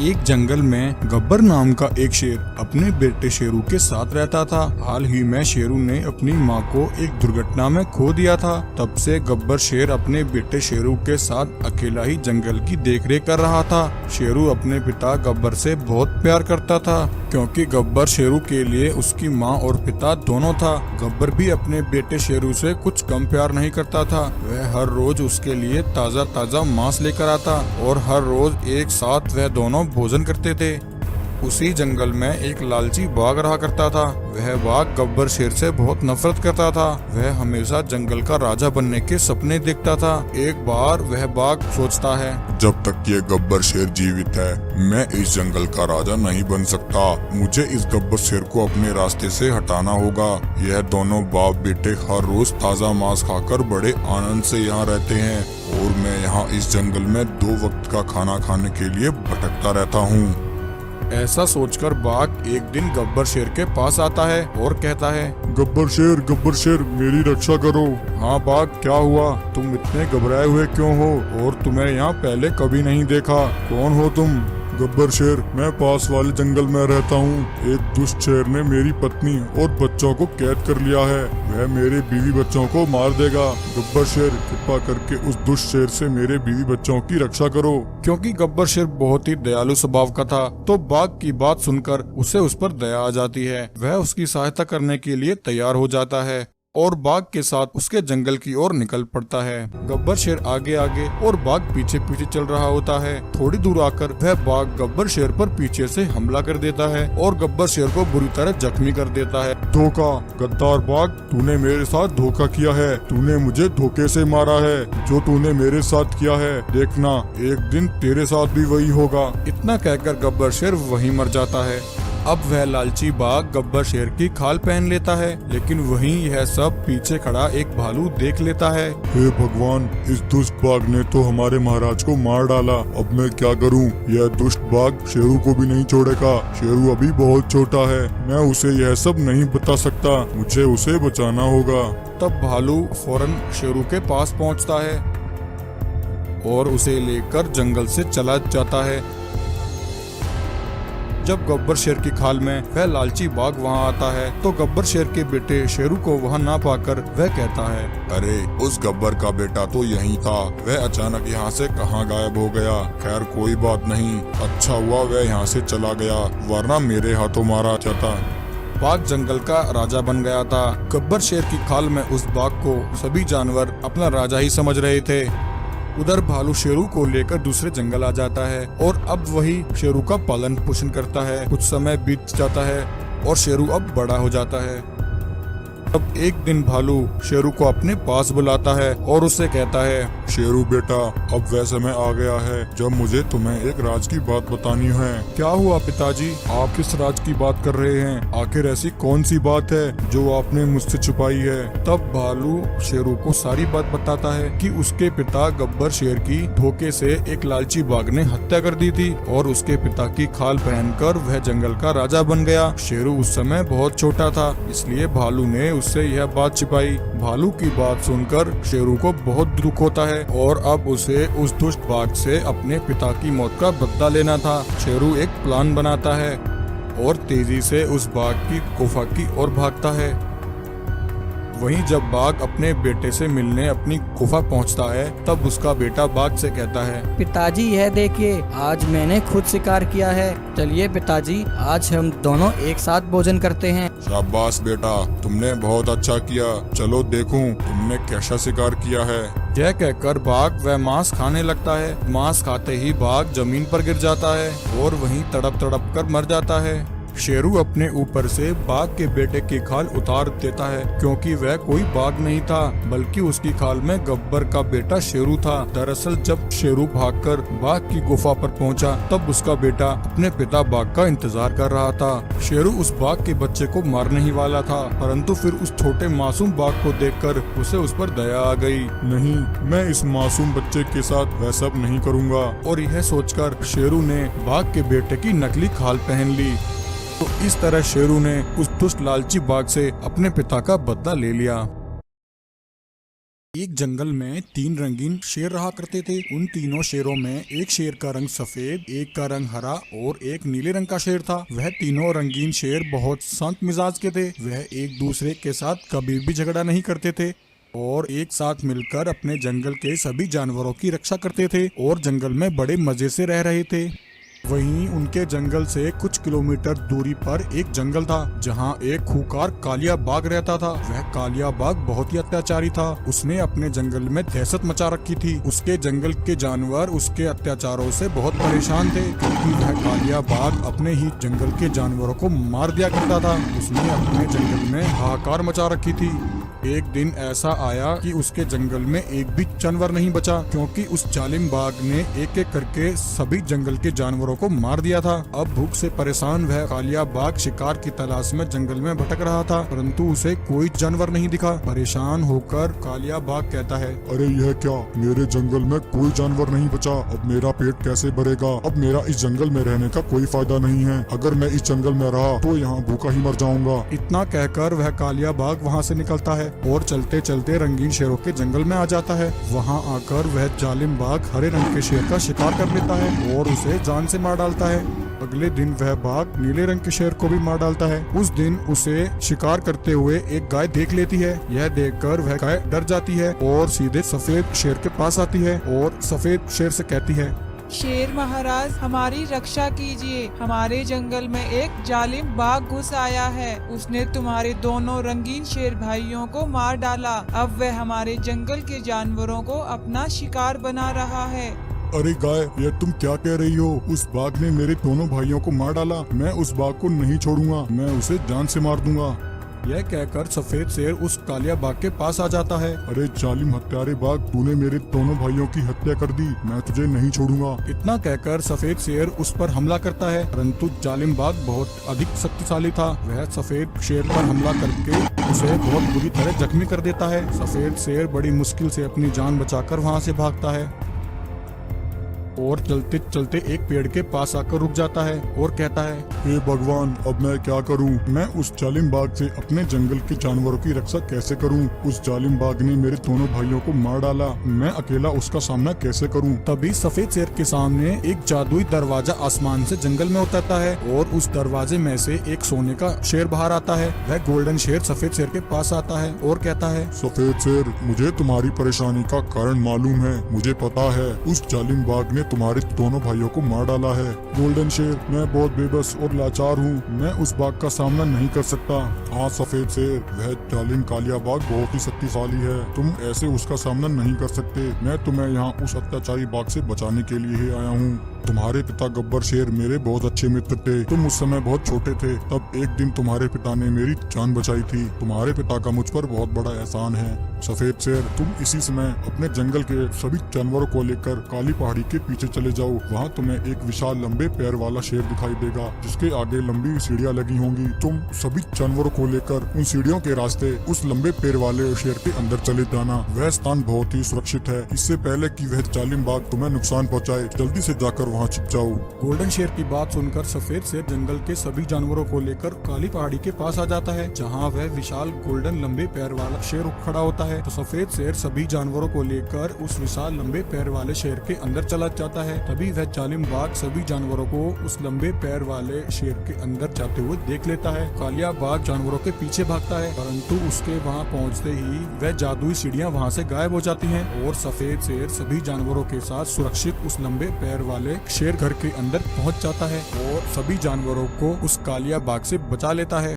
एक जंगल में गब्बर नाम का एक शेर अपने बेटे शेरू के साथ रहता था। हाल ही में शेरू ने अपनी माँ को एक दुर्घटना में खो दिया था। तब से गब्बर शेर अपने बेटे शेरू के साथ अकेला ही जंगल की देखरेख कर रहा था। शेरू अपने पिता गब्बर से बहुत प्यार करता था, क्योंकि गब्बर शेरू के लिए उसकी माँ और पिता दोनों था। गब्बर भी अपने बेटे शेरू से कुछ कम प्यार नहीं करता था। वह हर रोज उसके लिए ताज़ा ताज़ा मांस लेकर आता और हर रोज एक साथ वह दोनों भोजन करते थे। उसी जंगल में एक लालची बाघ रहा करता था। वह बाघ गब्बर शेर से बहुत नफरत करता था। वह हमेशा जंगल का राजा बनने के सपने देखता था। एक बार वह बाघ सोचता है, जब तक ये गब्बर शेर जीवित है मैं इस जंगल का राजा नहीं बन सकता। मुझे इस गब्बर शेर को अपने रास्ते से हटाना होगा। यह दोनों बाप बेटे हर रोज ताज़ा मांस खाकर बड़े आनंद से यहाँ रहते हैं और मैं यहाँ इस जंगल में 2 वक्त का खाना खाने के लिए भटकता रहता हूँ। ऐसा सोचकर बाघ एक दिन गब्बर शेर के पास आता है और कहता है, गब्बर शेर मेरी रक्षा करो। हाँ बाघ, क्या हुआ? तुम इतने घबराए हुए क्यों हो और तुम्हें यहाँ पहले कभी नहीं देखा। कौन हो तुम? गब्बर शेर, मैं पास वाले जंगल में रहता हूँ। एक दुष्ट शेर ने मेरी पत्नी और बच्चों को कैद कर लिया है। वह मेरे बीवी बच्चों को मार देगा। गब्बर शेर, कृपा करके उस दुष्ट शेर से मेरे बीवी बच्चों की रक्षा करो। क्योंकि गब्बर शेर बहुत ही दयालु स्वभाव का था, तो बाघ की बात सुनकर उसे उस पर दया आ जाती है। वह उसकी सहायता करने के लिए तैयार हो जाता है और बाघ के साथ उसके जंगल की ओर निकल पड़ता है। गब्बर शेर आगे आगे और बाघ पीछे पीछे चल रहा होता है। थोड़ी दूर आकर वह बाघ गब्बर शेर पर पीछे से हमला कर देता है और गब्बर शेर को बुरी तरह जख्मी कर देता है। धोखा, गद्दार बाघ, तूने मेरे साथ धोखा किया है। तूने मुझे धोखे से मारा है। जो तूने मेरे साथ किया है, देखना एक दिन तेरे साथ भी वही होगा। इतना कहकर गब्बर शेर वहीं मर जाता है। अब वह लालची बाघ गब्बर शेर की खाल पहन लेता है, लेकिन वहीं यह सब पीछे खड़ा एक भालू देख लेता है। हे भगवान, इस दुष्ट बाघ ने तो हमारे महाराज को मार डाला। अब मैं क्या करूं? यह दुष्ट बाघ शेरू को भी नहीं छोड़ेगा। शेरू अभी बहुत छोटा है, मैं उसे यह सब नहीं बता सकता। मुझे उसे बचाना होगा। तब भालू फौरन शेरू के पास पहुंचता है और उसे लेकर जंगल से चला जाता है। जब गब्बर शेर की खाल में वह लालची बाघ वहां आता है, तो गब्बर शेर के बेटे शेरू को वहां ना पाकर वह कहता है, अरे उस गब्बर का बेटा तो यहीं था। वह अचानक यहाँ से कहाँ गायब हो गया। खैर कोई बात नहीं, अच्छा हुआ वह यहाँ से चला गया, वरना मेरे हाथों मारा जाता। बाघ जंगल का राजा बन गया था। गब्बर शेर की खाल में उस बाघ को सभी जानवर अपना राजा ही समझ रहे थे। उधर भालू शेरू को लेकर दूसरे जंगल आ जाता है और अब वही शेरू का पालन पोषण करता है। कुछ समय बीत जाता है और शेरू अब बड़ा हो जाता है। अब एक दिन भालू शेरू को अपने पास बुलाता है और उससे कहता है, शेरू बेटा, अब वह समय आ गया है जब मुझे तुम्हें एक राज की बात बतानी है। क्या हुआ पिताजी? आप किस राज की बात कर रहे हैं? आखिर ऐसी कौन सी बात है जो आपने मुझसे छुपाई है? तब भालू शेरू को सारी बात बताता है कि उसके पिता गब्बर शेर की धोखे से एक लालची बाघ ने हत्या कर दी थी और उसके पिता की खाल पहनकर वह जंगल का राजा बन गया। शेरू उस समय बहुत छोटा था, इसलिए भालू ने उससे यह बात छिपाई। भालू की बात सुनकर शेरू को बहुत दुख होता है और अब उसे उस दुष्ट बाघ से अपने पिता की मौत का बदला लेना था। शेरू एक प्लान बनाता है और तेजी से उस बाघ की गुफा की ओर भागता है। वहीं जब बाघ अपने बेटे से मिलने अपनी गुफा पहुंचता है, तब उसका बेटा बाघ से कहता है, पिताजी यह देखिए, आज मैंने खुद शिकार किया है। चलिए पिताजी, आज हम दोनों एक साथ भोजन करते हैं। शाबाश बेटा, तुमने बहुत अच्छा किया। चलो देखूं तुमने कैसा शिकार किया है। यह कहकर बाघ वह मांस खाने लगता है। मांस खाते ही बाघ जमीन पर गिर जाता है और वहीं तड़प तड़प कर मर जाता है। शेरू अपने ऊपर से बाघ के बेटे की खाल उतार देता है, क्योंकि वह कोई बाघ नहीं था बल्कि उसकी खाल में गब्बर का बेटा शेरू था। दरअसल जब शेरू भागकर बाघ की गुफा पर पहुंचा, तब उसका बेटा अपने पिता बाघ का इंतजार कर रहा था। शेरू उस बाघ के बच्चे को मारने ही वाला था, परंतु फिर उस छोटे मासूम बाघ को देखकर उसे उस पर दया आ गई। नहीं, मैं इस मासूम बच्चे के साथ वह सब नहीं करूँगा। और यह सोचकर शेरू ने बाघ के बेटे की नकली खाल पहन ली। तो इस तरह शेरू ने उस दुष्ट लालची बाघ से अपने पिता का बदला ले लिया। एक जंगल में 3 रंगीन शेर रहा करते थे। उन तीनों शेरों में एक शेर का रंग सफेद, एक का रंग हरा और एक नीले रंग का शेर था। वह तीनों रंगीन शेर बहुत शांत मिजाज के थे। वह एक दूसरे के साथ कभी भी झगड़ा नहीं करते थे और एक साथ मिलकर अपने जंगल के सभी जानवरों की रक्षा करते थे और जंगल में बड़े मजे से रह रहे थे। वहीं उनके जंगल से कुछ किलोमीटर दूरी पर एक जंगल था जहां एक खूंखार कालिया बाघ रहता था। वह कालिया बाघ बहुत ही अत्याचारी था। उसने अपने जंगल में दहशत मचा रखी थी। उसके जंगल के जानवर उसके अत्याचारों से बहुत परेशान थे क्योंकि वह कालिया बाघ अपने ही जंगल के जानवरों को मार दिया करता था। उसने अपने जंगल में हाहाकार मचा रखी थी। एक दिन ऐसा आया कि उसके जंगल में एक भी जानवर नहीं बचा क्योंकि उस जालिम बाघ ने एक एक करके सभी जंगल के जानवरों को मार दिया था। अब भूख से परेशान वह कालिया बाघ शिकार की तलाश में जंगल में भटक रहा था, परंतु उसे कोई जानवर नहीं दिखा। परेशान होकर कालिया बाघ कहता है, अरे यह क्या, मेरे जंगल में कोई जानवर नहीं बचा। अब मेरा पेट कैसे भरेगा। अब मेरा इस जंगल में रहने का कोई फायदा नहीं है। अगर मैं इस जंगल में रहा तो यहाँ भूखा ही मर जाऊंगा। इतना कहकर वह कालिया बाघ वहाँ से निकलता है और चलते चलते रंगीन शेरों के जंगल में आ जाता है। वहाँ आकर वह जालिम बाघ हरे रंग के शेर का शिकार कर लेता है और उसे जान से मार डालता है। अगले दिन वह बाघ नीले रंग के शेर को भी मार डालता है। उस दिन उसे शिकार करते हुए एक गाय देख लेती है। यह देखकर वह गाय डर जाती है और सीधे सफेद शेर के पास आती है और सफेद शेर से कहती है, शेर महाराज, हमारी रक्षा कीजिए। हमारे जंगल में एक जालिम बाघ घुस आया है। उसने तुम्हारे दोनों रंगीन शेर भाइयों को मार डाला। अब वह हमारे जंगल के जानवरों को अपना शिकार बना रहा है। अरे गाय, यह तुम क्या कह रही हो। उस बाघ ने मेरे दोनों भाइयों को मार डाला। मैं उस बाघ को नहीं छोड़ूंगा। मैं उसे जान से मार दूंगा। यह कहकर सफेद शेर उस कालिया बाघ के पास आ जाता है। अरे जालिम हत्यारे बाघ, तूने मेरे दोनों भाइयों की हत्या कर दी। मैं तुझे नहीं छोड़ूंगा। इतना कहकर सफेद शेर उस पर हमला करता है, परंतु जालिम बाघ बहुत अधिक शक्तिशाली था। वह सफेद शेर पर हमला करके उसे बहुत बुरी तरह जख्मी कर देता है। सफेद शेर बड़ी मुश्किल से अपनी जान बचाकर वहाँ से भागता है और चलते चलते एक पेड़ के पास आकर रुक जाता है और कहता है, हे भगवान, अब मैं क्या करूं। मैं उस जालिम बाघ से अपने जंगल के जानवरों की रक्षा कैसे करूं। उस जालिम बाघ ने मेरे दोनों भाइयों को मार डाला। मैं अकेला उसका सामना कैसे करूं। तभी सफेद शेर के सामने एक जादुई दरवाजा आसमान से जंगल में उतरता है और उस दरवाजे में से एक सोने का शेर बाहर आता है। वह गोल्डन शेर सफेद शेर के पास आता है और कहता है, सफेद शेर, मुझे तुम्हारी परेशानी का कारण मालूम है। मुझे पता है उस जालिम बाघ ने तुम्हारे दोनों भाइयों को मार डाला है। गोल्डन शेर, मैं बहुत बेबस और लाचार हूँ। मैं उस बाघ का सामना नहीं कर सकता। हाँ सफेद शेर, वह जालिम कालिया बाघ बहुत ही शक्तिशाली है। तुम ऐसे उसका सामना नहीं कर सकते। मैं तुम्हें यहाँ उस अत्याचारी बाघ से बचाने के लिए ही आया हूँ। तुम्हारे पिता गब्बर शेर मेरे बहुत अच्छे मित्र थे। तुम उस समय बहुत छोटे थे। तब एक दिन तुम्हारे पिता ने मेरी जान बचाई थी। तुम्हारे पिता का मुझ पर बहुत बड़ा एहसान है। सफेद शेर, तुम इसी समय अपने जंगल के सभी जानवरों को लेकर काली पहाड़ी के पीछे चले जाओ। वहाँ तुम्हें एक विशाल लंबे पैर वाला शेर दिखाई देगा जिसके आगे लंबी सीढ़ियाँ लगी होंगी। तुम सभी जानवरों को लेकर उन सीढ़ियों के रास्ते उस लंबे पैर वाले शेर के अंदर चले जाना। वह स्थान बहुत ही सुरक्षित है। इससे पहले कि वह जालिम बाघ तुम्हें नुकसान पहुँचाए, जल्दी से जाकर वहाँ छिप जाओ। गोल्डन शेर की बात सुनकर सफेद शेर जंगल के सभी जानवरों को लेकर काली पहाड़ी के पास आ जाता है जहाँ वह विशाल गोल्डन लंबे पैर वाला शेर खड़ा होता है। तो सफेद शेर सभी जानवरों को लेकर उस विशाल लंबे पैर वाले शेर के अंदर चला जाता है। तभी वह जालिम बाघ सभी जानवरों को उस लंबे पैर वाले शेर के अंदर जाते हुए देख लेता है। कालिया बाघ जानवरों के पीछे भागता है, परंतु उसके वहाँ पहुँचते ही वह जादुई सीढ़ियाँ वहाँ से गायब हो जाती हैं और सफेद शेर सभी जानवरों के साथ सुरक्षित उस लंबे पैर वाले शेर घर के अंदर पहुँच जाता है और सभी जानवरों को उस कालिया बाघ से बचा लेता है।